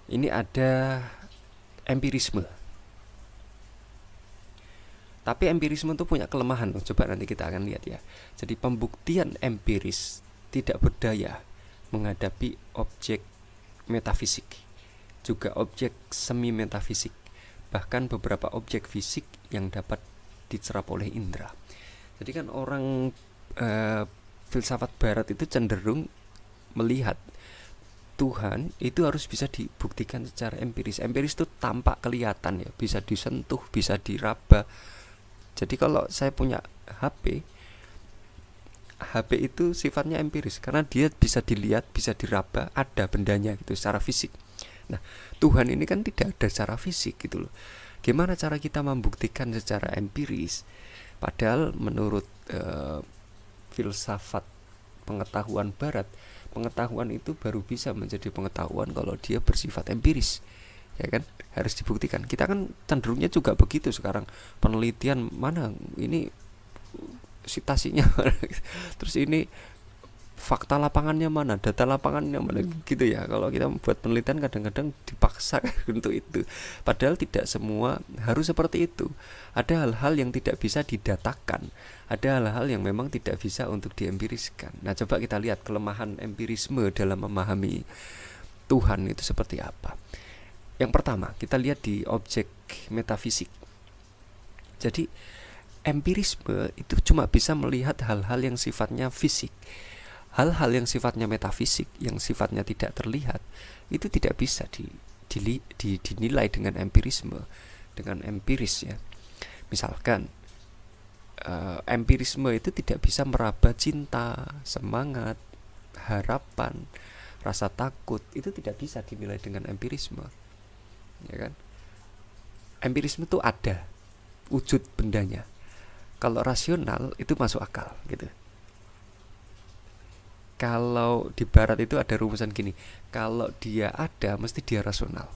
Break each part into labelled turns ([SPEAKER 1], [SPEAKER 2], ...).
[SPEAKER 1] Ini ada empirisme. Tapi empirisme itu punya kelemahan loh. Coba nanti kita akan lihat ya. Jadi pembuktian empiris tidak berdaya menghadapi objek metafisik, juga objek semi metafisik, bahkan beberapa objek fisik yang dapat dicerap oleh indera. Jadi kan orang filsafat barat itu cenderung melihat Tuhan itu harus bisa dibuktikan secara empiris. Empiris itu tampak kelihatan ya, bisa disentuh, bisa diraba. Jadi kalau saya punya HP, HP itu sifatnya empiris karena dia bisa dilihat, bisa diraba, ada bendanya gitu secara fisik. Nah, Tuhan ini kan tidak ada secara fisik gitu loh. Gimana cara kita membuktikan secara empiris? Padahal menurut filsafat pengetahuan barat, pengetahuan itu baru bisa menjadi pengetahuan kalau dia bersifat empiris, ya kan, harus dibuktikan. Kita kan cenderungnya juga begitu sekarang, penelitian mana ini citasinya terus ini fakta lapangannya mana, data lapangannya mana, gitu ya. Kalau kita membuat penelitian kadang-kadang dipaksa untuk itu, padahal tidak semua harus seperti itu. Ada hal-hal yang tidak bisa didatakan, ada hal-hal yang memang tidak bisa untuk diempiriskan. Nah, coba kita lihat kelemahan empirisme dalam memahami Tuhan itu seperti apa. Yang pertama, kita lihat di objek metafisik. Jadi empirisme itu cuma bisa melihat hal-hal yang sifatnya fisik. Hal-hal yang sifatnya metafisik, yang sifatnya tidak terlihat, itu tidak bisa dinilai dengan empirisme, dengan empiris ya. Misalkan empirisme itu tidak bisa meraba cinta, semangat, harapan, rasa takut. Itu tidak bisa dinilai dengan empirisme, ya kan? Empirisme itu ada wujud bendanya. Kalau rasional itu masuk akal gitu. Kalau di barat itu ada rumusan gini, kalau dia ada mesti dia rasional,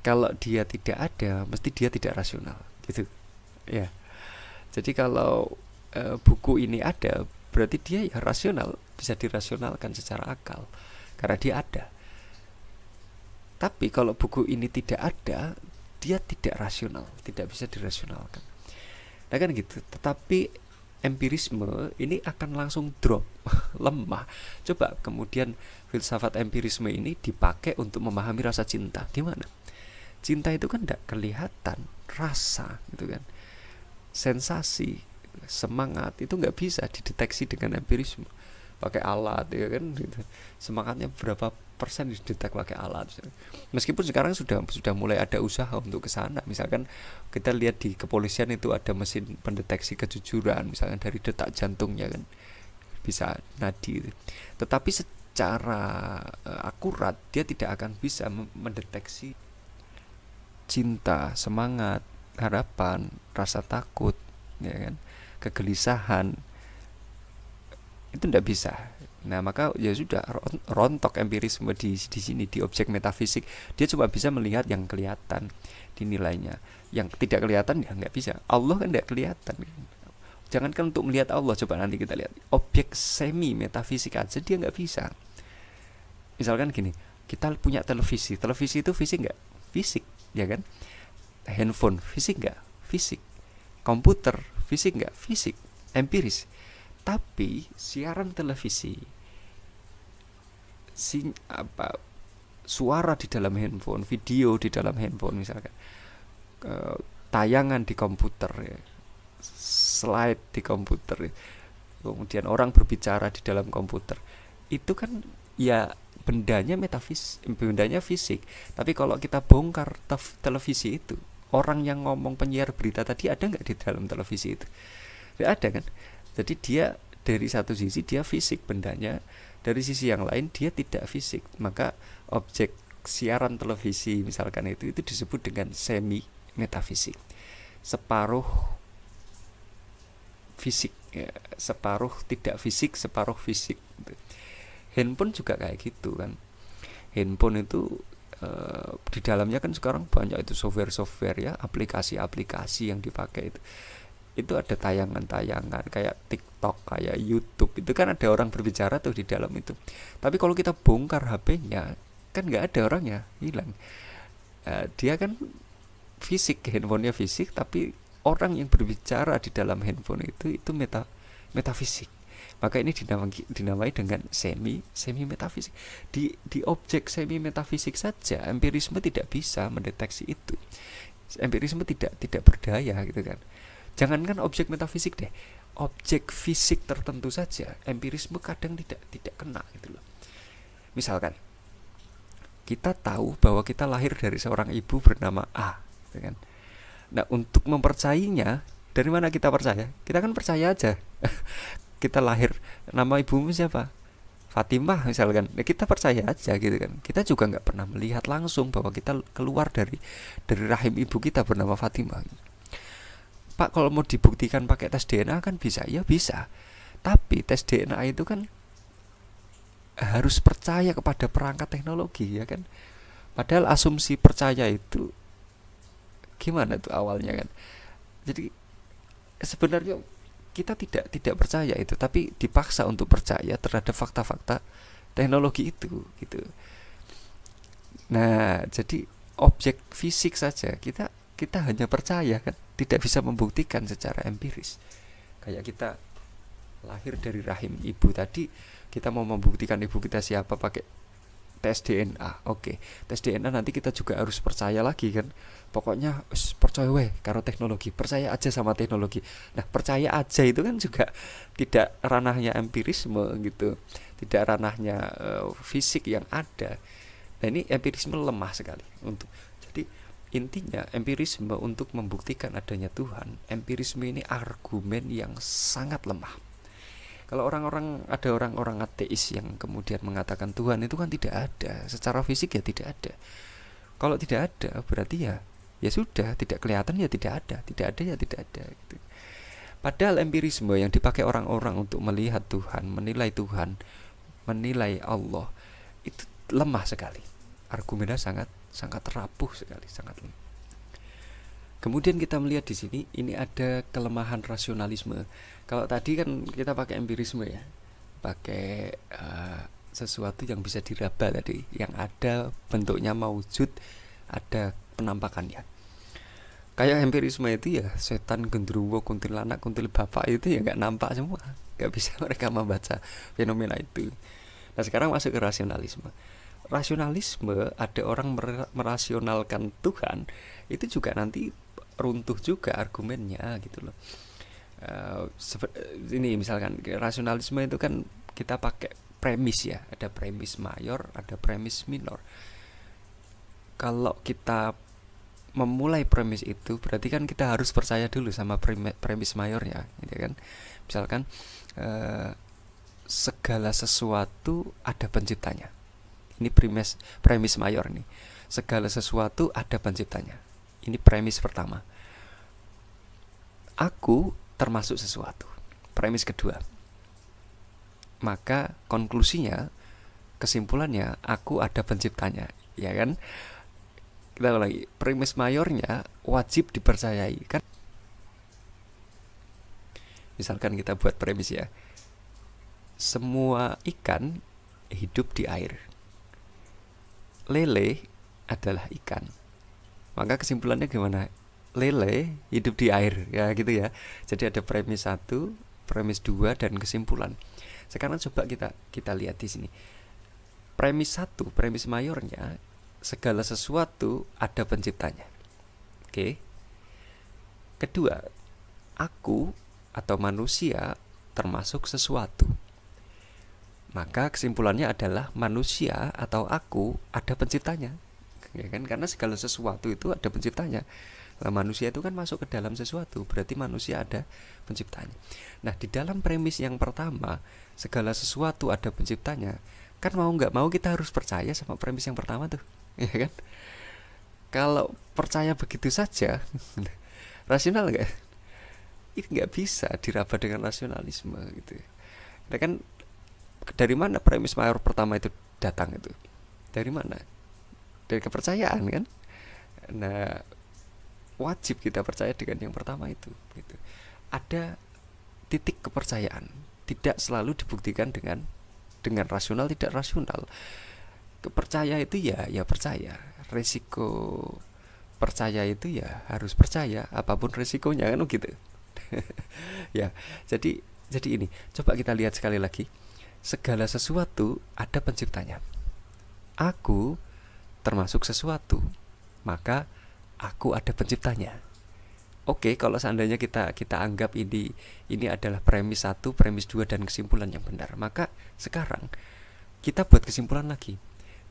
[SPEAKER 1] kalau dia tidak ada mesti dia tidak rasional gitu ya. Jadi kalau buku ini ada, berarti dia ya rasional, bisa dirasionalkan secara akal karena dia ada. Tapi kalau buku ini tidak ada, dia tidak rasional, tidak bisa dirasionalkan. Nah kan gitu. Tetapi empirisme ini akan langsung drop lemah. Coba kemudian filsafat empirisme ini dipakai untuk memahami rasa cinta. Gimana? Cinta itu kan tidak kelihatan, rasa gitu kan, sensasi, semangat itu nggak bisa dideteksi dengan empirisme pakai alat ya kan gitu. Semangatnya berapa persen didetek pakai alat. Meskipun sekarang sudah mulai ada usaha untuk ke sana. Misalkan kita lihat di kepolisian itu ada mesin pendeteksi kejujuran, misalnya dari detak jantungnya kan bisa nadi itu. Tetapi secara akurat dia tidak akan bisa mendeteksi cinta, semangat, harapan, rasa takut, ya kan, kegelisahan. Itu tidak bisa. Nah, maka ya sudah, rontok empirisme di sini, di objek metafisik. Dia cuma bisa melihat yang kelihatan, dinilainya. Yang tidak kelihatan ya nggak bisa. Allah kan tidak kelihatan. Jangankan untuk melihat Allah, coba nanti kita lihat objek semi metafisik aja dia nggak bisa. Misalkan gini, kita punya televisi. Televisi itu fisik nggak? Fisik, ya kan? Handphone fisik nggak? Fisik. Komputer fisik nggak? Fisik. Empiris. Tapi siaran televisi, suara di dalam handphone, video di dalam handphone misalkan, tayangan di komputer ya, slide di komputer, kemudian orang berbicara di dalam komputer, itu kan ya bendanya bendanya fisik. Tapi kalau kita bongkar televisi itu, orang yang ngomong, penyiar berita tadi ada nggak di dalam televisi itu? Nggak ada kan? Jadi dia dari satu sisi dia fisik bendanya, dari sisi yang lain dia tidak fisik. Maka objek siaran televisi misalkan itu disebut dengan semi metafisik, separuh fisik ya, separuh tidak fisik, separuh fisik. Handphone juga kayak gitu kan. Handphone itu di dalamnya kan sekarang banyak itu software ya, aplikasi-aplikasi yang dipakai itu ada tayangan-tayangan kayak TikTok, kayak YouTube. Itu kan ada orang berbicara tuh di dalam itu. Tapi kalau kita bongkar HP-nya, kan nggak ada orangnya, hilang. Dia kan fisik, handphonenya fisik, tapi orang yang berbicara di dalam handphone itu metafisik. Maka ini dinamai dengan semi metafisik. Di objek semi metafisik saja empirisme tidak bisa mendeteksi itu. Empirisme tidak berdaya gitu kan. Jangankan objek metafisik deh, objek fisik tertentu saja empirisme kadang tidak kena gitu loh. Misalkan kita tahu bahwa kita lahir dari seorang ibu bernama A, gitu kan. Nah, untuk mempercayainya, dari mana kita percaya? Kita kan percaya aja. Kita lahir, nama ibumu siapa? Fatimah misalkan. Nah, kita percaya aja gitu kan. Kita juga nggak pernah melihat langsung bahwa kita keluar dari rahim ibu kita bernama Fatimah. Pak, kalau mau dibuktikan pakai tes DNA kan bisa? Ya bisa. Tapi tes DNA itu kan harus percaya kepada perangkat teknologi, ya kan. Padahal asumsi percaya itu gimana tuh awalnya kan. Jadi sebenarnya kita tidak percaya itu, tapi dipaksa untuk percaya terhadap fakta-fakta teknologi itu gitu. Nah, jadi objek fisik saja kita hanya percaya kan, tidak bisa membuktikan secara empiris. Kayak kita lahir dari rahim ibu tadi, kita mau membuktikan ibu kita siapa pakai tes DNA. Oke, tes DNA nanti kita juga harus percaya lagi kan. Pokoknya percaya weh karo teknologi, percaya aja sama teknologi. Nah, percaya aja itu kan juga tidak ranahnya empirisme gitu, tidak ranahnya fisik yang ada. Nah, ini empirisme lemah sekali untuk. Jadi intinya empirisme untuk membuktikan adanya Tuhan, empirisme ini argumen yang sangat lemah. Kalau ada orang-orang ateis yang kemudian mengatakan Tuhan itu kan tidak ada, secara fisik ya tidak ada. Kalau tidak ada berarti ya sudah, tidak kelihatan ya tidak ada ya tidak ada gitu. Padahal empirisme yang dipakai orang-orang untuk melihat Tuhan, menilai Allah itu lemah sekali. Argumennya sangat rapuh sekali, sangat lemah. Kemudian kita melihat di sini ini ada kelemahan rasionalisme. Kalau tadi kan kita pakai empirisme ya, pakai sesuatu yang bisa diraba tadi, yang ada bentuknya maujud, ada penampakannya. Kayak empirisme itu ya setan, genderuwo, kuntilanak, kuntil bapak itu ya nggak nampak semua, nggak bisa mereka membaca fenomena itu. Nah, sekarang masuk ke rasionalisme. Rasionalisme ada orang merasionalkan Tuhan, itu juga nanti runtuh juga argumennya gitu loh. Ini misalkan rasionalisme itu kan kita pakai premis ya, ada premis mayor, ada premis minor. Kalau kita memulai premis itu berarti kan kita harus percaya dulu sama premis mayornya gitu kan. Misalkan segala sesuatu ada penciptanya. Ini premis mayor nih. Segala sesuatu ada penciptanya. Ini premis pertama. Aku termasuk sesuatu. Premis kedua. Maka konklusinya, kesimpulannya, aku ada penciptanya, ya kan? Kita ulang lagi. Premis mayornya wajib dipercayai kan. Misalkan kita buat premis ya. Semua ikan hidup di air. Lele adalah ikan. Maka kesimpulannya gimana? Lele hidup di air, ya gitu ya. Jadi ada premis 1, premis 2 dan kesimpulan. Sekarang coba kita lihat di sini. Premis 1, premis mayornya, segala sesuatu ada penciptanya. Oke. Kedua, aku atau manusia termasuk sesuatu. Maka kesimpulannya adalah manusia atau aku ada penciptanya. Ya kan? Karena segala sesuatu itu ada penciptanya. Nah, manusia itu kan masuk ke dalam sesuatu, berarti manusia ada penciptanya. Nah, di dalam premis yang pertama, segala sesuatu ada penciptanya, kan mau nggak mau kita harus percaya sama premis yang pertama tuh, ya kan? Kalau percaya begitu saja, rasional nggak? Itu nggak bisa diraba dengan rasionalisme gitu. Nah, kan dari mana premis mayor pertama itu datang itu? Dari mana? Dari kepercayaan kan? Nah, wajib kita percaya dengan yang pertama itu gitu. Ada titik kepercayaan, tidak selalu dibuktikan dengan rasional, tidak rasional. Percaya itu ya percaya, resiko percaya itu ya harus percaya apapun resikonya, kan gitu. Ya, jadi ini coba kita lihat sekali lagi, segala sesuatu ada penciptanya. Aku termasuk sesuatu, maka aku ada penciptanya. Oke, kalau seandainya kita anggap ini adalah premis 1, premis 2 dan kesimpulan yang benar, maka sekarang kita buat kesimpulan lagi.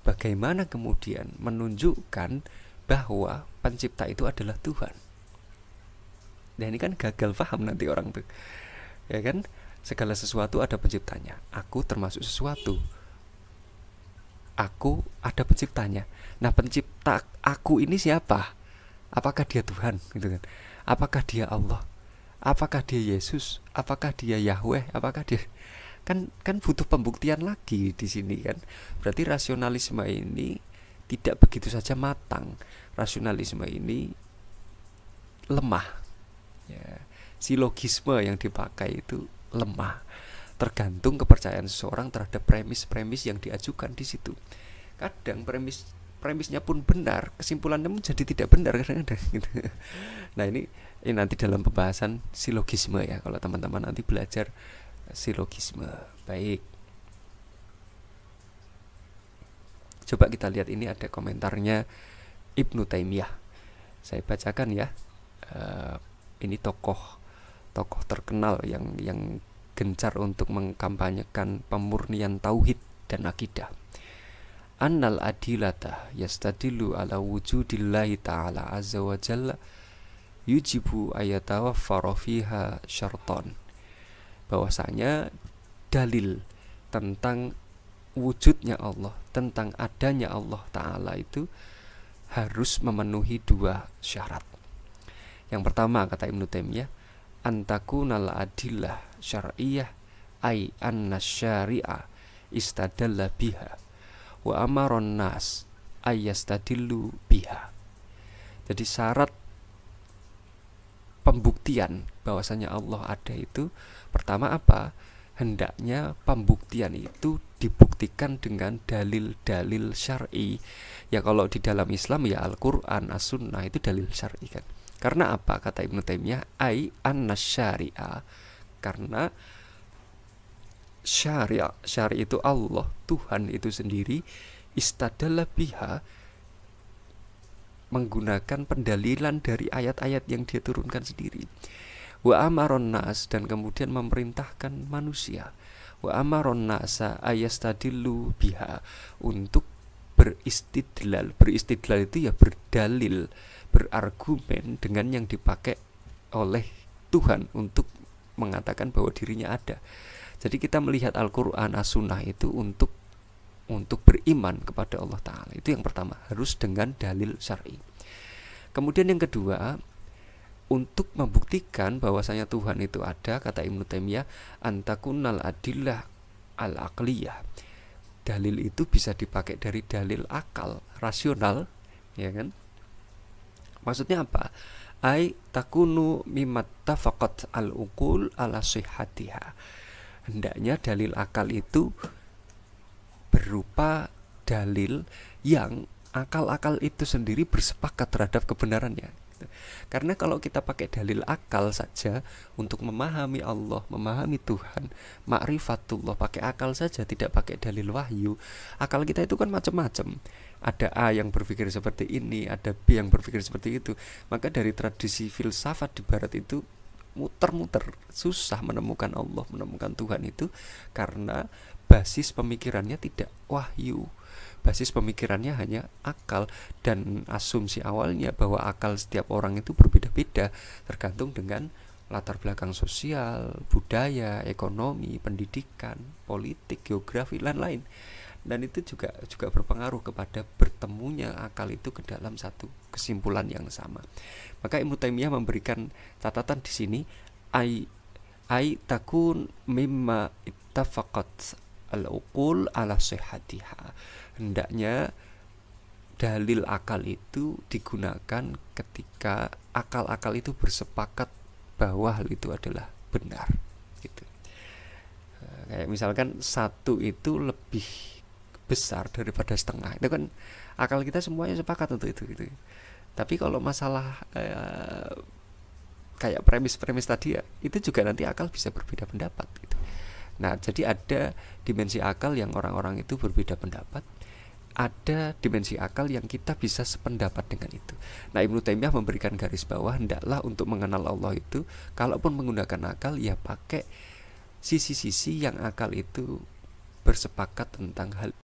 [SPEAKER 1] Bagaimana kemudian menunjukkan bahwa pencipta itu adalah Tuhan? Dan ini kan gagal paham nanti orang tuh. Ya kan? Segala sesuatu ada penciptanya. Aku termasuk sesuatu. Aku ada penciptanya. Nah, pencipta aku ini siapa? Apakah dia Tuhan, gitu kan? Apakah dia Allah? Apakah dia Yesus? Apakah dia Yahweh? Apakah dia kan butuh pembuktian lagi di sini kan? Berarti rasionalisme ini tidak begitu saja matang. Rasionalisme ini lemah. Ya, silogisme yang dipakai itu lemah. Tergantung kepercayaan seseorang terhadap premis-premis yang diajukan di situ. Kadang premisnya pun benar, kesimpulannya pun jadi tidak benar kadang-kadang gitu. Nah, ini nanti dalam pembahasan silogisme ya, kalau teman-teman nanti belajar silogisme. Baik. Coba kita lihat, ini ada komentarnya Ibnu Taimiyah. Saya bacakan ya. Ini tokoh terkenal yang gencar untuk mengkampanyekan pemurnian tauhid dan akidah. Annal adilata yastadilu ala wujudillahi ta'ala azza wa jalla yujibu ayatawaffara fiha syarton. Bahwasanya dalil tentang wujudnya Allah, tentang adanya Allah Ta'ala itu harus memenuhi 2 syarat. Yang pertama, kata Ibnu Taimiyah, antakunal adillah syar'iyah ay anna syari'a istadalla biha wa amaron nas ayyastadillu biha. Jadi syarat pembuktian bahwasanya Allah ada itu, pertama apa? Hendaknya pembuktian itu dibuktikan dengan dalil-dalil syar'i. Ya kalau di dalam Islam ya Al-Qur'an, As-Sunnah itu dalil syar'i kan. Karena apa? Kata Ibnu Taimiyah, ai anna syari'a, karena syari itu Allah, Tuhan itu sendiri, istadalla biha, menggunakan pendalilan dari ayat-ayat yang dia turunkan sendiri. Wa amaron nas, dan kemudian memerintahkan manusia, wa amaron nasa ayastadillu biha, untuk beristidlal. Beristidlal itu ya berdalil, berargumen dengan yang dipakai oleh Tuhan untuk mengatakan bahwa dirinya ada. Jadi kita melihat Al-Qur'an, As-Sunnah itu untuk beriman kepada Allah Ta'ala. Itu yang pertama, harus dengan dalil syar'i. Kemudian yang kedua, untuk membuktikan bahwasanya Tuhan itu ada, kata Ibnu Taimiyah, antakunal adillah al-aqliyah. Dalil itu bisa dipakai dari dalil akal, rasional, ya kan? Maksudnya apa? Ai takunu mimattafaqat al-uqul ala sihhatiha. Hendaknya dalil akal itu berupa dalil yang akal-akal itu sendiri bersepakat terhadap kebenarannya. Karena kalau kita pakai dalil akal saja untuk memahami Allah, memahami Tuhan, ma'rifatullah, pakai akal saja, tidak pakai dalil wahyu, akal kita itu kan macam-macam. Ada A yang berpikir seperti ini, ada B yang berpikir seperti itu. Maka dari tradisi filsafat di barat itu muter-muter, susah menemukan Allah, menemukan Tuhan itu, karena basis pemikirannya tidak wahyu. Basis pemikirannya hanya akal, dan asumsi awalnya bahwa akal setiap orang itu berbeda-beda tergantung dengan latar belakang sosial, budaya, ekonomi, pendidikan, politik, geografi, lain-lain. Dan itu juga berpengaruh kepada bertemunya akal itu ke dalam satu kesimpulan yang sama. Maka Ibnu Taimiyah memberikan catatan di sini, ai takun mimma ittafaqat al-uqul ala sihhatiha. Hendaknya dalil akal itu digunakan ketika akal-akal itu bersepakat bahwa hal itu adalah benar gitu. Kayak misalkan satu itu lebih besar daripada setengah. Itu kan akal kita semuanya sepakat untuk itu gitu. Tapi kalau masalah kayak premis-premis tadi ya, itu juga nanti akal bisa berbeda pendapat gitu. Nah, jadi ada dimensi akal yang orang-orang itu berbeda pendapat, ada dimensi akal yang kita bisa sependapat dengan itu. Nah, Ibnu Taimiyah memberikan garis bawah, hendaklah untuk mengenal Allah itu, kalaupun menggunakan akal, ya pakai sisi-sisi yang akal itu bersepakat tentang hal